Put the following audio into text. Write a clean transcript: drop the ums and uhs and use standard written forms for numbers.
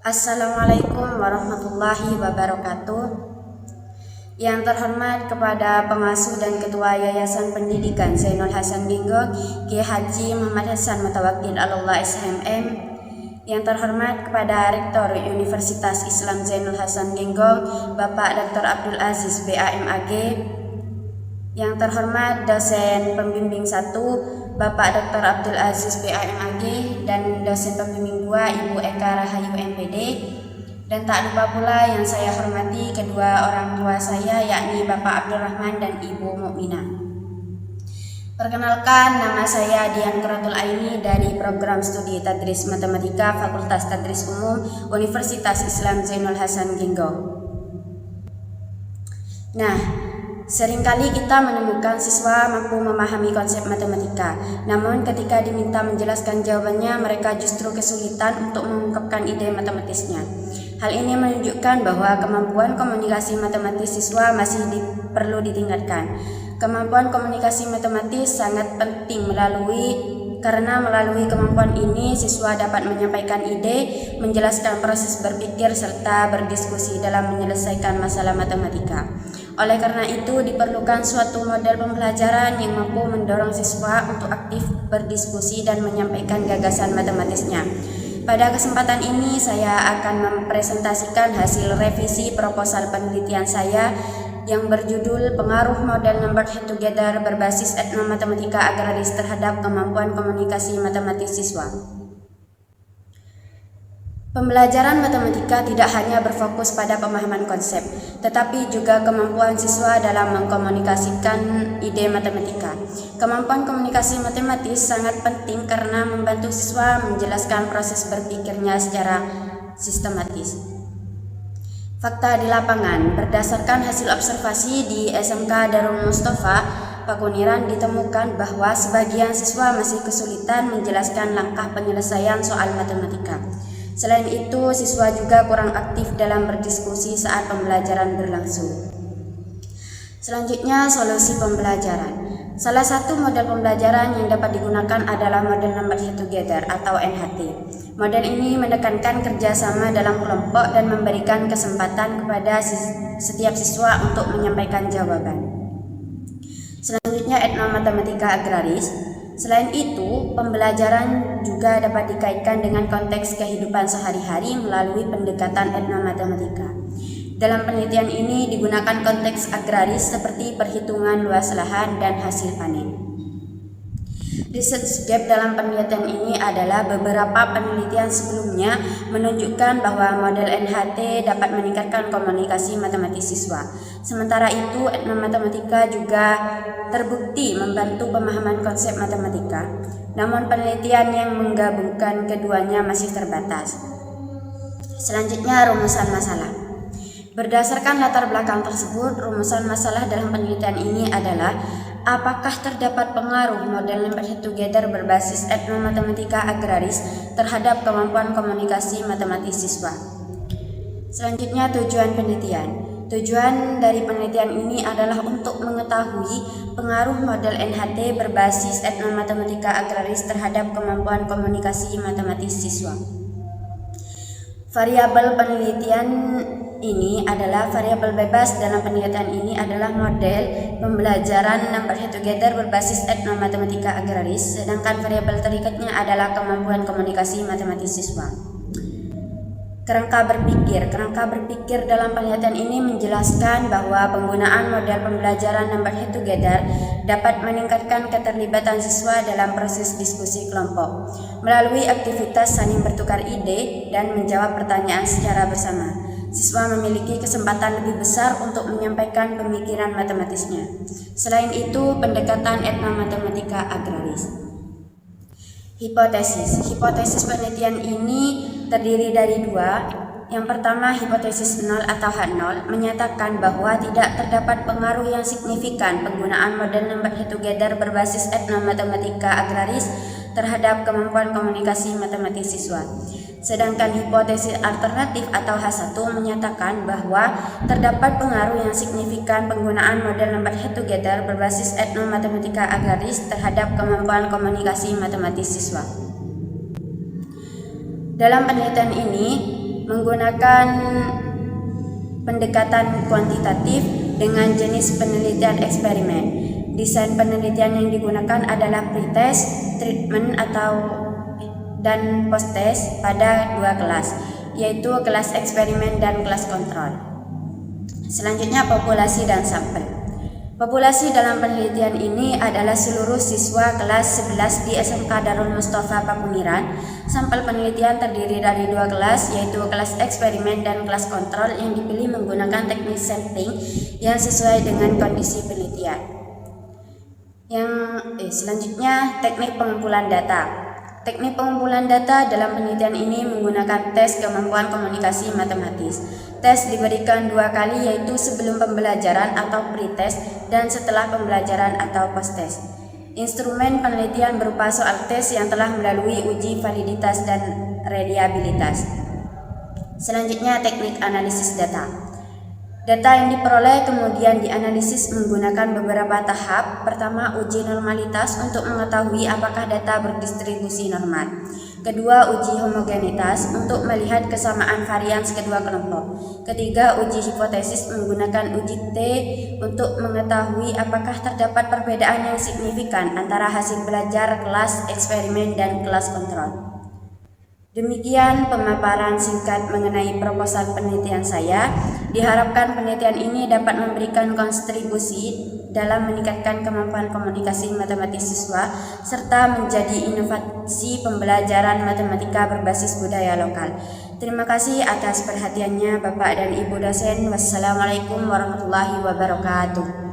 Assalamualaikum warahmatullahi wabarakatuh. Yang terhormat kepada Pengasuh dan Ketua Yayasan Pendidikan Zainul Hasan Genggong, Kiai Haji Muhammad Hasan Mutawakkil Allah SHMM. Yang terhormat kepada Rektor Universitas Islam Zainul Hasan Genggong, Bapak Dr. Abdul Aziz BAMAG. Yang terhormat dosen pembimbing 1, Bapak Dr. Abdul Aziz BAMAG, dan dosen pembimbing 2, Ibu Eka Rahayu MPD. Dan tak lupa pula yang saya hormati kedua orang tua saya, yakni Bapak Abdul Rahman dan Ibu Mukminah. Perkenalkan, nama saya Dian Quratul Aini dari Program Studi Tadris Matematika Fakultas Tadris Umum Universitas Islam Zainul Hasan Genggong. Nah, seringkali kita menemukan siswa mampu memahami konsep matematika, namun ketika diminta menjelaskan jawabannya, mereka justru kesulitan untuk mengungkapkan ide matematisnya. Hal ini menunjukkan bahwa kemampuan komunikasi matematis siswa masih perlu ditingkatkan. Kemampuan komunikasi matematis sangat penting karena melalui kemampuan ini siswa dapat menyampaikan ide, menjelaskan proses berpikir, serta berdiskusi dalam menyelesaikan masalah matematika. Oleh karena itu, diperlukan suatu model pembelajaran yang mampu mendorong siswa untuk aktif berdiskusi dan menyampaikan gagasan matematisnya. Pada kesempatan ini, saya akan mempresentasikan hasil revisi proposal penelitian saya yang berjudul Pengaruh Model Number Head Together berbasis etnomatematika agraris terhadap kemampuan komunikasi matematis siswa. Pembelajaran matematika tidak hanya berfokus pada pemahaman konsep, tetapi juga kemampuan siswa dalam mengkomunikasikan ide matematika. Kemampuan komunikasi matematis sangat penting karena membantu siswa menjelaskan proses berpikirnya secara sistematis. Fakta di lapangan, berdasarkan hasil observasi di SMK Darul Mustafa, Pakuniran, ditemukan bahwa sebagian siswa masih kesulitan menjelaskan langkah penyelesaian soal matematika. Selain itu, siswa juga kurang aktif dalam berdiskusi saat pembelajaran berlangsung. Selanjutnya, solusi pembelajaran. Salah satu model pembelajaran yang dapat digunakan adalah model Number Head Together atau NHT. Model ini menekankan kerjasama dalam kelompok dan memberikan kesempatan kepada setiap siswa untuk menyampaikan jawaban. Selanjutnya, etnomatematika agraris. Selain itu, pembelajaran juga dapat dikaitkan dengan konteks kehidupan sehari-hari melalui pendekatan etnomatematika. Dalam penelitian ini digunakan konteks agraris seperti perhitungan luas lahan dan hasil panen. Research gap dalam penelitian ini adalah beberapa penelitian sebelumnya menunjukkan bahwa model NHT dapat meningkatkan komunikasi matematis siswa. Sementara itu, etnomatematika juga terbukti membantu pemahaman konsep matematika. Namun penelitian yang menggabungkan keduanya masih terbatas. Selanjutnya, rumusan masalah. Berdasarkan latar belakang tersebut, rumusan masalah dalam penelitian ini adalah apakah terdapat pengaruh model Number Head Together berbasis etnomatematika agraris terhadap kemampuan komunikasi matematis siswa. Selanjutnya, tujuan penelitian. Tujuan dari penelitian ini adalah untuk mengetahui pengaruh model NHT berbasis etnomatematika agraris terhadap kemampuan komunikasi matematis siswa. Variabel penelitian ini adalah variabel bebas dalam penelitian ini adalah model pembelajaran Number Head Together berbasis etnomatematika agraris, sedangkan variabel terikatnya adalah kemampuan komunikasi matematis siswa. Kerangka berpikir dalam penelitian ini menjelaskan bahwa penggunaan model pembelajaran Number Head Together dapat meningkatkan keterlibatan siswa dalam proses diskusi kelompok melalui aktivitas saling bertukar ide dan menjawab pertanyaan secara bersama. Siswa memiliki kesempatan lebih besar untuk menyampaikan pemikiran matematisnya. Selain itu, pendekatan etnomatematika agraris. Hipotesis penelitian ini terdiri dari dua. Yang pertama, hipotesis 0 atau H0 menyatakan bahwa tidak terdapat pengaruh yang signifikan penggunaan model Number Head Together berbasis etnomatematika agraris terhadap kemampuan komunikasi matematis siswa. Sedangkan hipotesis alternatif atau H1 menyatakan bahwa terdapat pengaruh yang signifikan penggunaan model Number Head Together berbasis etnomatematika agraris terhadap kemampuan komunikasi matematis siswa. Dalam penelitian ini, menggunakan pendekatan kuantitatif dengan jenis penelitian eksperimen. Desain penelitian yang digunakan adalah pretest, treatment dan post-test pada dua kelas, yaitu kelas eksperimen dan kelas kontrol. Selanjutnya, populasi dan sampel. Populasi dalam penelitian ini adalah seluruh siswa kelas 11 di SMK Darul Mustafa Pakuniran. Sampel penelitian terdiri dari dua kelas, yaitu kelas eksperimen dan kelas kontrol yang dipilih menggunakan teknik sampling yang sesuai dengan kondisi penelitian. Selanjutnya, teknik pengumpulan data. Teknik pengumpulan data dalam penelitian ini menggunakan tes kemampuan komunikasi matematis. Tes diberikan dua kali, yaitu sebelum pembelajaran atau pretest dan setelah pembelajaran atau post-test. Instrumen penelitian berupa soal tes yang telah melalui uji validitas dan reliabilitas. Selanjutnya, teknik analisis data. Data yang diperoleh kemudian dianalisis menggunakan beberapa tahap. Pertama, uji normalitas untuk mengetahui apakah data berdistribusi normal. Kedua, uji homogenitas untuk melihat kesamaan varians kedua kelompok. Ketiga, uji hipotesis menggunakan uji T untuk mengetahui apakah terdapat perbedaan yang signifikan antara hasil belajar kelas eksperimen dan kelas kontrol. Demikian pemaparan singkat mengenai proposal penelitian saya. Diharapkan penelitian ini dapat memberikan kontribusi dalam meningkatkan kemampuan komunikasi matematis siswa serta menjadi inovasi pembelajaran matematika berbasis budaya lokal. Terima kasih atas perhatiannya Bapak dan Ibu dosen. Wassalamualaikum warahmatullahi wabarakatuh.